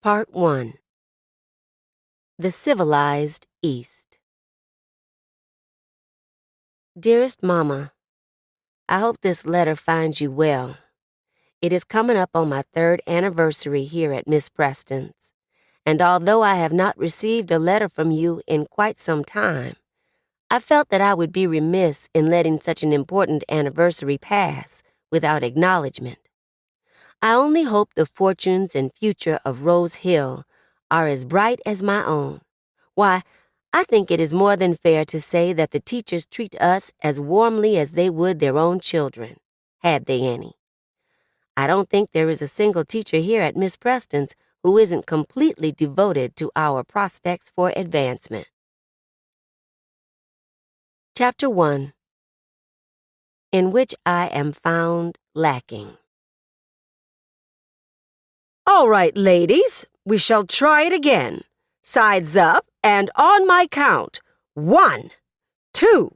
Part 1. The Civilized East. Dearest Mama, I hope this letter finds you well. It is coming up on my 3rd anniversary here at Miss Preston's, and although I have not received a letter from you in quite some time, I felt that I would be remiss in letting such an important anniversary pass without acknowledgement. I only hope the fortunes and future of Rose Hill are as bright as my own. Why, I think it is more than fair to say that the teachers treat us as warmly as they would their own children, had they any. I don't think there is a single teacher here at Miss Preston's who isn't completely devoted to our prospects for advancement. Chapter 1. In which I am found lacking. All right, ladies, we shall try it again. Sides up, and on my count. 1, 2,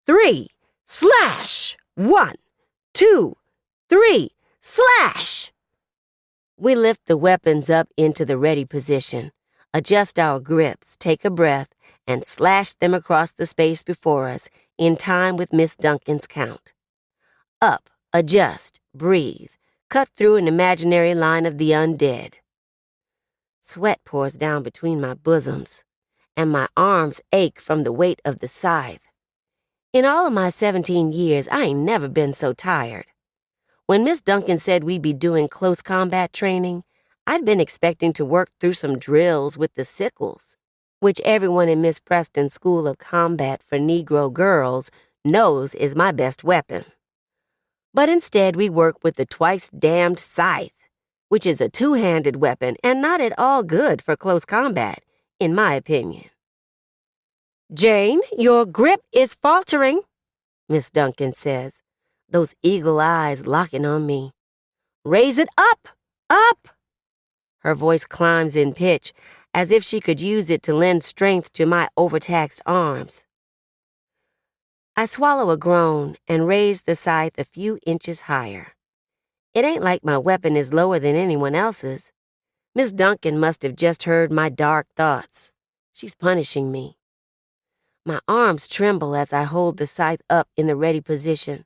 3, slash! 1, 2, 3, slash! We lift the weapons up into the ready position, adjust our grips, take a breath, and slash them across the space before us in time with Miss Duncan's count. Up, adjust, breathe, cut through an imaginary line of the undead. Sweat pours down between my bosoms, and my arms ache from the weight of the scythe. In all of my 17 years, I ain't never been so tired. When Miss Duncan said we'd be doing close combat training, I'd been expecting to work through some drills with the sickles, which everyone in Miss Preston's School of Combat for Negro Girls knows is my best weapon. But instead we work with the twice-damned scythe, which is a 2-handed weapon and not at all good for close combat, in my opinion. Jane, your grip is faltering, Miss Duncan says, those eagle eyes locking on me. Raise it up, up! Her voice climbs in pitch, as if she could use it to lend strength to my overtaxed arms. I swallow a groan and raise the scythe a few inches higher. It ain't like my weapon is lower than anyone else's. Miss Duncan must have just heard my dark thoughts. She's punishing me. My arms tremble as I hold the scythe up in the ready position.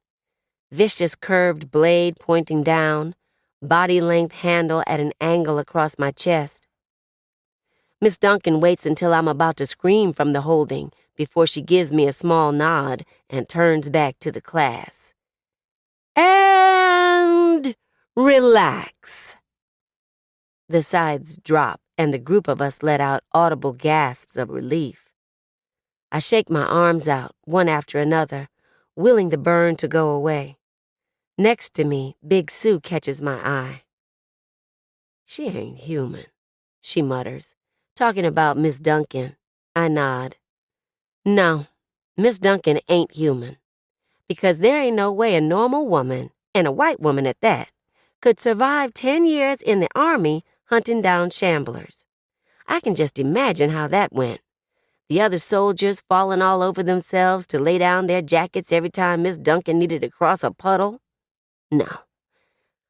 Vicious curved blade pointing down, body-length handle at an angle across my chest. Miss Duncan waits until I'm about to scream from the holding before she gives me a small nod and turns back to the class. And relax. The sides drop, and the group of us let out audible gasps of relief. I shake my arms out, one after another, willing the burn to go away. Next to me, Big Sue catches my eye. She ain't human, she mutters, talking about Miss Duncan. I nod. No, Miss Duncan ain't human, because there ain't no way a normal woman, and a white woman at that, could survive 10 years in the army hunting down shamblers. I can just imagine how that went. The other soldiers falling all over themselves to lay down their jackets every time Miss Duncan needed to cross a puddle. No,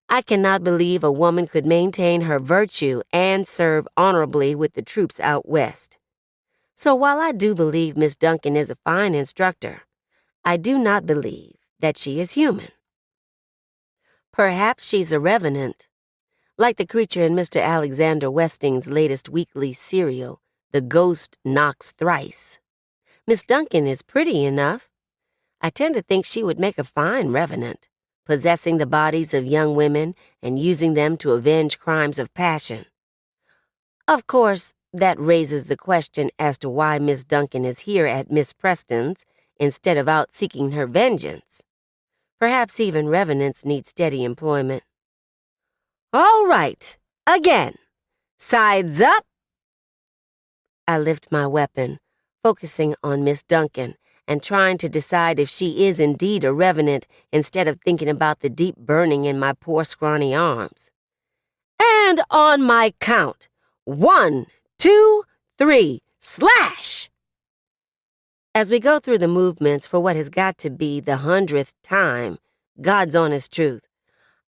I cannot believe a woman could maintain her virtue and serve honorably with the troops out west. So while I do believe Miss Duncan is a fine instructor, I do not believe that she is human. Perhaps she's a revenant, like the creature in Mr. Alexander Westing's latest weekly serial, The Ghost Knocks Thrice. Miss Duncan is pretty enough. I tend to think she would make a fine revenant, possessing the bodies of young women and using them to avenge crimes of passion. Of course, that raises the question as to why Miss Duncan is here at Miss Preston's instead of out seeking her vengeance. Perhaps even revenants need steady employment. All right, again. Sides up. I lift my weapon, focusing on Miss Duncan and trying to decide if she is indeed a revenant instead of thinking about the deep burning in my poor scrawny arms. And on my count. 1, 2, 3, slash! As we go through the movements for what has got to be the 100th time, God's honest truth,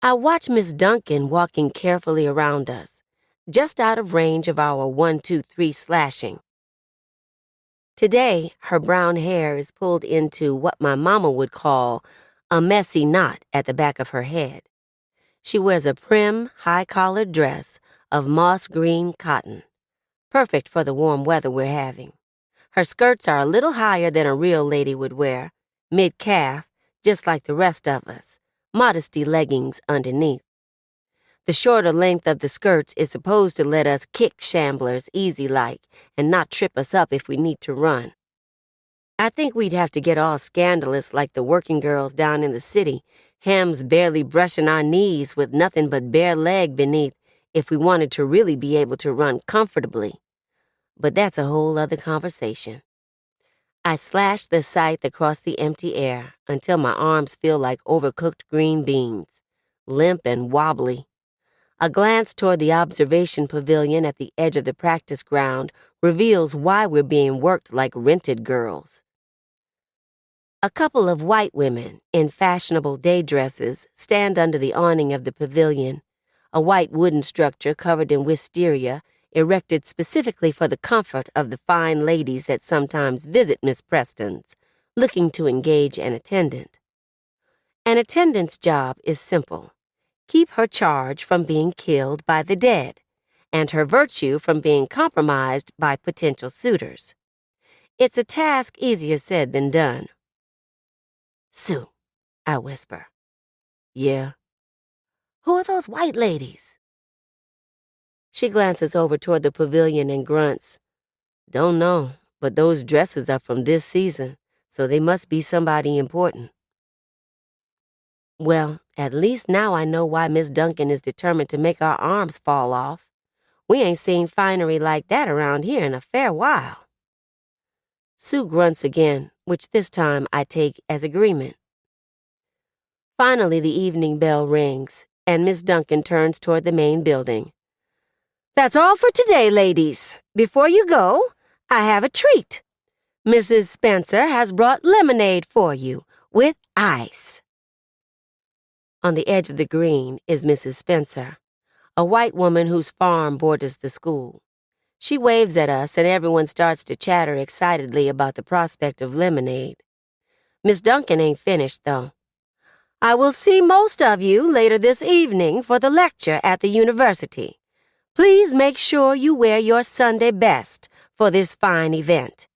I watch Miss Duncan walking carefully around us, just out of range of our 1-2-3 slashing. Today, her brown hair is pulled into what my mama would call a messy knot at the back of her head. She wears a prim, high-collared dress of moss green cotton, perfect for the warm weather we're having. Her skirts are a little higher than a real lady would wear, mid-calf, just like the rest of us, modesty leggings underneath. The shorter length of the skirts is supposed to let us kick shamblers easy-like and not trip us up if we need to run. I think we'd have to get all scandalous like the working girls down in the city, hems barely brushing our knees with nothing but bare leg beneath if we wanted to really be able to run comfortably. But that's a whole other conversation. I slash the scythe across the empty air until my arms feel like overcooked green beans, limp and wobbly. A glance toward the observation pavilion at the edge of the practice ground reveals why we're being worked like rented girls. A couple of white women in fashionable day dresses stand under the awning of the pavilion, a white wooden structure covered in wisteria erected specifically for the comfort of the fine ladies that sometimes visit Miss Preston's, looking to engage an attendant. An attendant's job is simple. Keep her charge from being killed by the dead, and her virtue from being compromised by potential suitors. It's a task easier said than done. "Sue," I whisper. "Yeah." "Who are those white ladies?" She glances over toward the pavilion and grunts. "Don't know, but those dresses are from this season, so they must be somebody important." Well, at least now I know why Miss Duncan is determined to make our arms fall off. We ain't seen finery like that around here in a fair while. Sue grunts again, which this time I take as agreement. Finally, the evening bell rings, and Miss Duncan turns toward the main building. "That's all for today, ladies. Before you go, I have a treat. Mrs. Spencer has brought lemonade for you, with ice." On the edge of the green is Mrs. Spencer, a white woman whose farm borders the school. She waves at us, and everyone starts to chatter excitedly about the prospect of lemonade. Miss Duncan ain't finished, though. "I will see most of you later this evening for the lecture at the university. Please make sure you wear your Sunday best for this fine event."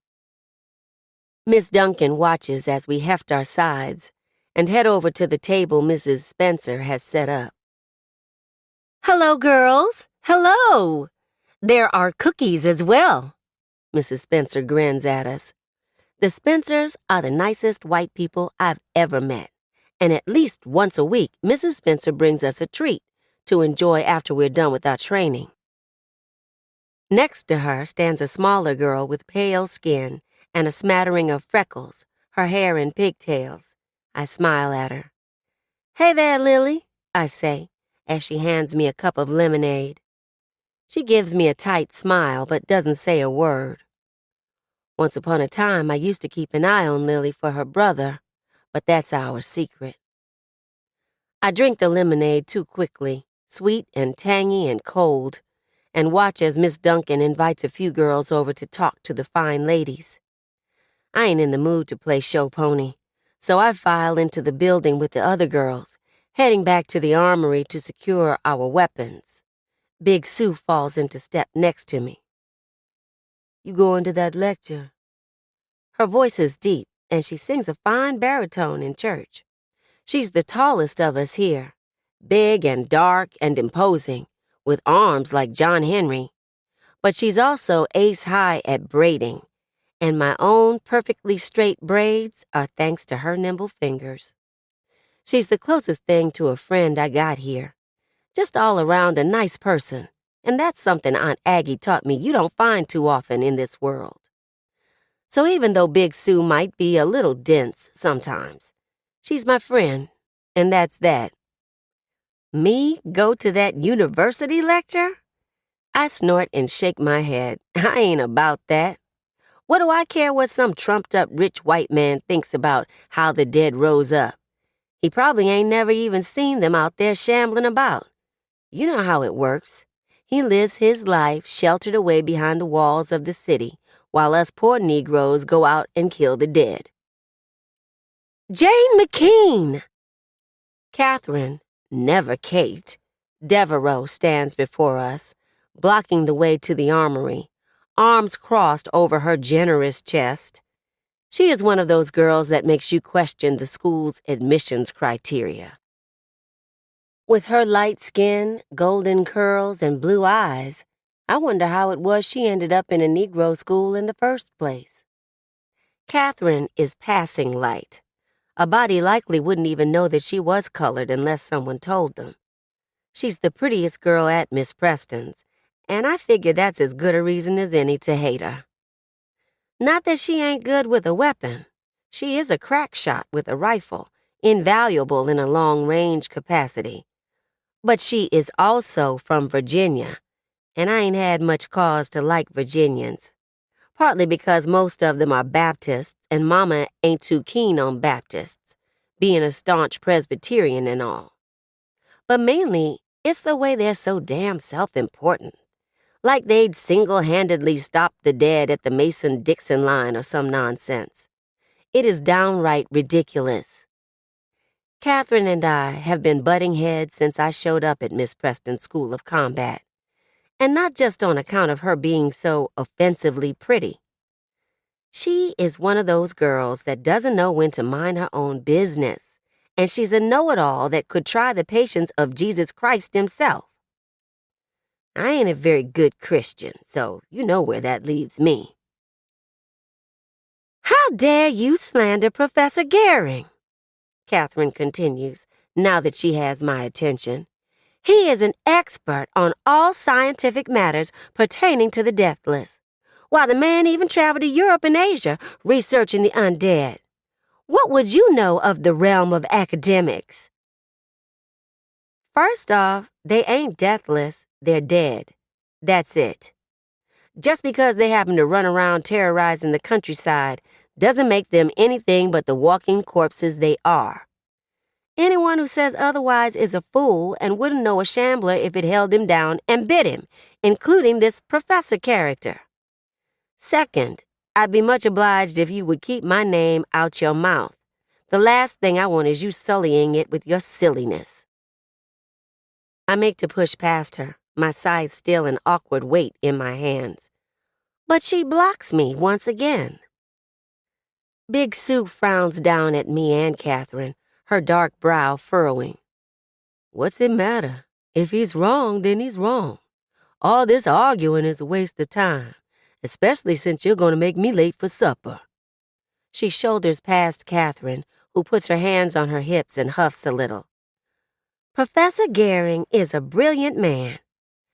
Miss Duncan watches as we heft our sides and head over to the table Mrs. Spencer has set up. "Hello, girls. Hello. There are cookies as well." Mrs. Spencer grins at us. The Spencers are the nicest white people I've ever met, and at least once a week Mrs. Spencer brings us a treat to enjoy after we're done with our training. Next to her stands a smaller girl with pale skin and a smattering of freckles, her hair in pigtails. I smile at her. "Hey there, Lily," I say, as she hands me a cup of lemonade. She gives me a tight smile but doesn't say a word. Once upon a time, I used to keep an eye on Lily for her brother, but that's our secret. I drink the lemonade too quickly, sweet and tangy and cold, and watch as Miss Duncan invites a few girls over to talk to the fine ladies. I ain't in the mood to play show pony, so I file into the building with the other girls, heading back to the armory to secure our weapons. Big Sue falls into step next to me. "You going to that lecture?" Her voice is deep, and she sings a fine baritone in church. She's the tallest of us here, big and dark and imposing, with arms like John Henry. But she's also ace-high at braiding, and my own perfectly straight braids are thanks to her nimble fingers. She's the closest thing to a friend I got here. Just all around a nice person, and that's something Aunt Aggie taught me you don't find too often in this world. So even though Big Sue might be a little dense sometimes, she's my friend, and that's that. Me go to that university lecture? I snort and shake my head. I ain't about that. What do I care what some trumped-up rich white man thinks about how the dead rose up? He probably ain't never even seen them out there shambling about. You know how it works. He lives his life sheltered away behind the walls of the city, while us poor Negroes go out and kill the dead. Jane McKeene! Catherine, never Kate, Devereaux stands before us, blocking the way to the armory, arms crossed over her generous chest. She is one of those girls that makes you question the school's admissions criteria. With her light skin, golden curls, and blue eyes, I wonder how it was she ended up in a Negro school in the first place. Catherine is passing light. A body likely wouldn't even know that she was colored unless someone told them. She's the prettiest girl at Miss Preston's, and I figure that's as good a reason as any to hate her. Not that she ain't good with a weapon. She is a crack shot with a rifle, invaluable in a long-range capacity. But she is also from Virginia, and I ain't had much cause to like Virginians. Partly because most of them are Baptists, and Mama ain't too keen on Baptists, being a staunch Presbyterian and all. But mainly, it's the way they're so damn self-important. Like they'd single-handedly stop the dead at the Mason-Dixon line or some nonsense. It is downright ridiculous. Catherine and I have been butting heads since I showed up at Miss Preston's School of Combat. And not just on account of her being so offensively pretty. She is one of those girls that doesn't know when to mind her own business, and she's a know-it-all that could try the patience of Jesus Christ himself. I ain't a very good Christian, so you know where that leaves me. How dare you slander Professor Gehring? Catherine continues, now that she has my attention. He is an expert on all scientific matters pertaining to the deathless. Why, the man even traveled to Europe and Asia researching the undead. What would you know of the realm of academics? First off, they ain't deathless, they're dead. That's it. Just because they happen to run around terrorizing the countryside doesn't make them anything but the walking corpses they are. Anyone who says otherwise is a fool and wouldn't know a shambler if it held him down and bit him, including this professor character. Second, I'd be much obliged if you would keep my name out your mouth. The last thing I want is you sullying it with your silliness. I make to push past her, my scythe still an awkward weight in my hands. But she blocks me once again. Big Sue frowns down at me and Catherine, her dark brow furrowing. What's it matter? If he's wrong, then he's wrong. All this arguing is a waste of time, especially since you're going to make me late for supper. She shoulders past Catherine, who puts her hands on her hips and huffs a little. Professor Gehring is a brilliant man.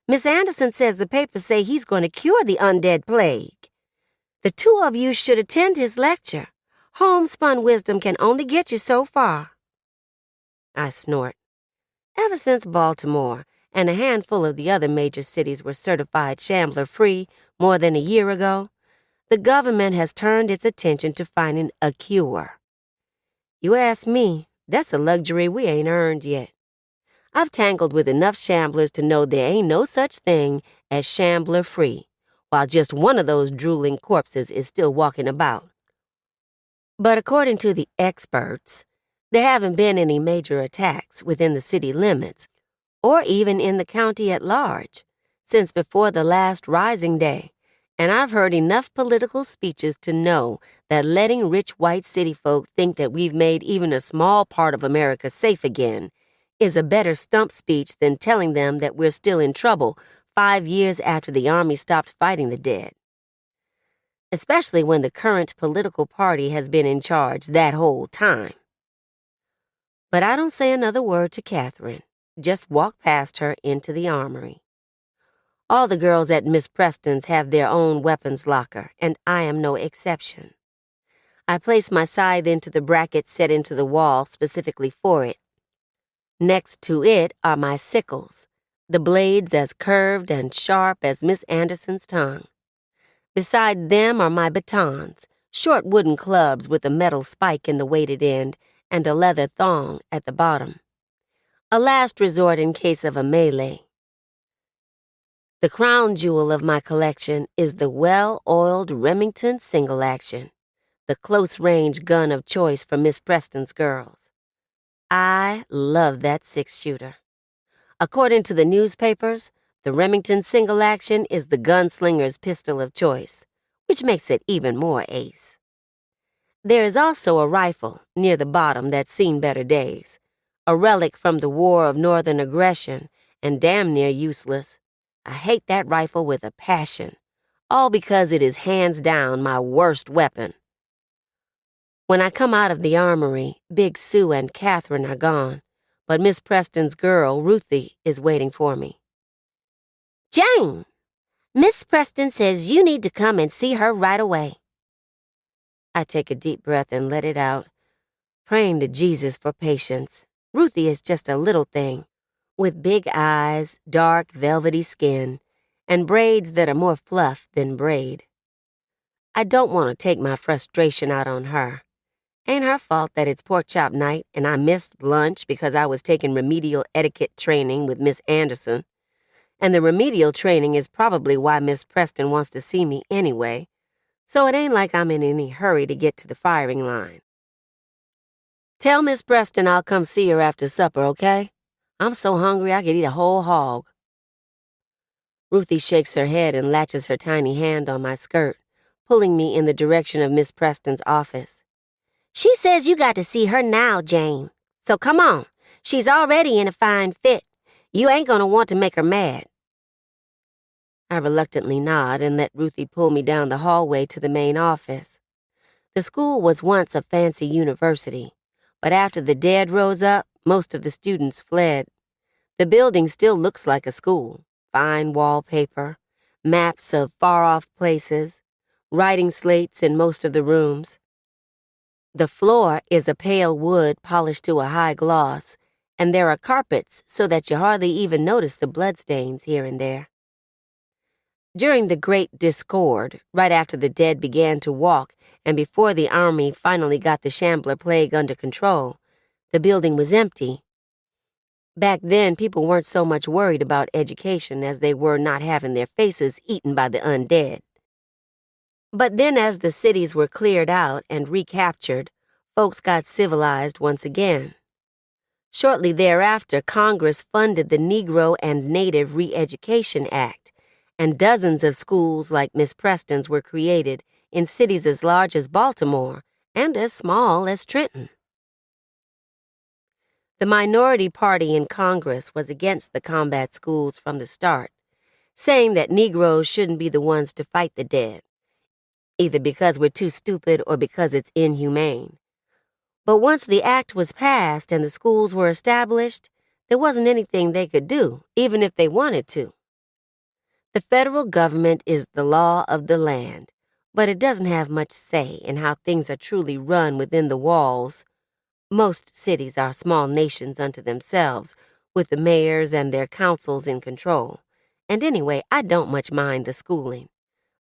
Miss Anderson says the papers say he's going to cure the undead plague. The two of you should attend his lecture. Homespun wisdom can only get you so far. I snort. Ever since Baltimore and a handful of the other major cities were certified shambler-free more than a year ago, the government has turned its attention to finding a cure. You ask me, that's a luxury we ain't earned yet. I've tangled with enough shamblers to know there ain't no such thing as shambler-free, while just one of those drooling corpses is still walking about. But according to the experts, there haven't been any major attacks within the city limits, or even in the county at large, since before the last rising day, and I've heard enough political speeches to know that letting rich white city folk think that we've made even a small part of America safe again is a better stump speech than telling them that we're still in trouble 5 years after the Army stopped fighting the dead. Especially when the current political party has been in charge that whole time. But I don't say another word to Catherine, just walk past her into the armory. All the girls at Miss Preston's have their own weapons locker, and I am no exception. I place my scythe into the bracket set into the wall specifically for it. Next to it are my sickles, the blades as curved and sharp as Miss Anderson's tongue. Beside them are my batons, short wooden clubs with a metal spike in the weighted end and a leather thong at the bottom. A last resort in case of a melee. The crown jewel of my collection is the well-oiled Remington single-action, the close-range gun of choice for Miss Preston's girls. I love that six-shooter. According to the newspapers, the Remington single-action is the gunslinger's pistol of choice, which makes it even more ace. There is also a rifle near the bottom that's seen better days, a relic from the War of Northern Aggression and damn near useless. I hate that rifle with a passion, all because it is hands down my worst weapon. When I come out of the armory, Big Sue and Catherine are gone, but Miss Preston's girl, Ruthie, is waiting for me. Jane, Miss Preston says you need to come and see her right away. I take a deep breath and let it out, praying to Jesus for patience. Ruthie is just a little thing, with big eyes, dark, velvety skin, and braids that are more fluff than braid. I don't want to take my frustration out on her. Ain't her fault that it's pork chop night and I missed lunch because I was taking remedial etiquette training with Miss Anderson. And the remedial training is probably why Miss Preston wants to see me anyway, so it ain't like I'm in any hurry to get to the firing line. Tell Miss Preston I'll come see her after supper, okay? I'm so hungry I could eat a whole hog. Ruthie shakes her head and latches her tiny hand on my skirt, pulling me in the direction of Miss Preston's office. She says you got to see her now, Jane. So come on. She's already in a fine fit. You ain't gonna want to make her mad. I reluctantly nod and let Ruthie pull me down the hallway to the main office. The school was once a fancy university, but after the dead rose up, most of the students fled. The building still looks like a school. Fine wallpaper, maps of far-off places, writing slates in most of the rooms. The floor is a pale wood polished to a high gloss, and there are carpets so that you hardly even notice the bloodstains here and there. During the Great Discord, right after the dead began to walk and before the army finally got the Shambler plague under control, the building was empty. Back then, people weren't so much worried about education as they were not having their faces eaten by the undead. But then as the cities were cleared out and recaptured, folks got civilized once again. Shortly thereafter, Congress funded the Negro and Native Re-Education Act, and dozens of schools like Miss Preston's were created in cities as large as Baltimore and as small as Trenton. The minority party in Congress was against the combat schools from the start, saying that Negroes shouldn't be the ones to fight the dead, either because we're too stupid or because it's inhumane. But once the act was passed and the schools were established, there wasn't anything they could do, even if they wanted to. The federal government is the law of the land, but it doesn't have much say in how things are truly run within the walls. Most cities are small nations unto themselves, with the mayors and their councils in control. And anyway, I don't much mind the schooling.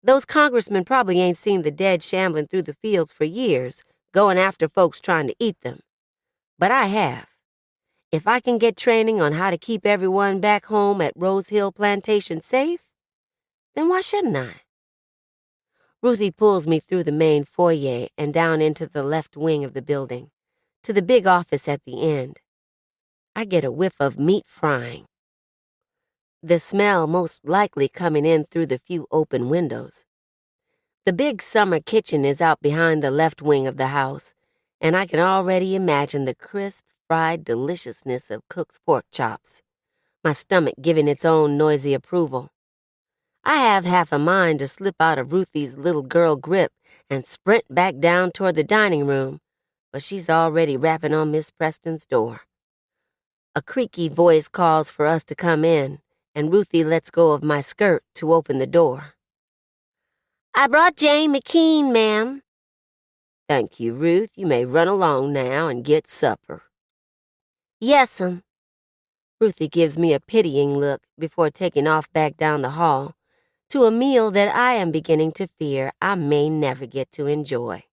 Those congressmen probably ain't seen the dead shambling through the fields for years, going after folks trying to eat them. But I have. If I can get training on how to keep everyone back home at Rose Hill Plantation safe, then why shouldn't I? Ruthie pulls me through the main foyer and down into the left wing of the building, to the big office at the end. I get a whiff of meat frying, the smell most likely coming in through the few open windows. The big summer kitchen is out behind the left wing of the house, and I can already imagine the crisp, fried deliciousness of cooked pork chops, my stomach giving its own noisy approval. I have half a mind to slip out of Ruthie's little girl grip and sprint back down toward the dining room, but she's already rapping on Miss Preston's door. A creaky voice calls for us to come in, and Ruthie lets go of my skirt to open the door. I brought Jane McKeene, ma'am. Thank you, Ruth. You may run along now and get supper. Yes'm. Ruthie gives me a pitying look before taking off back down the hall to a meal that I am beginning to fear I may never get to enjoy.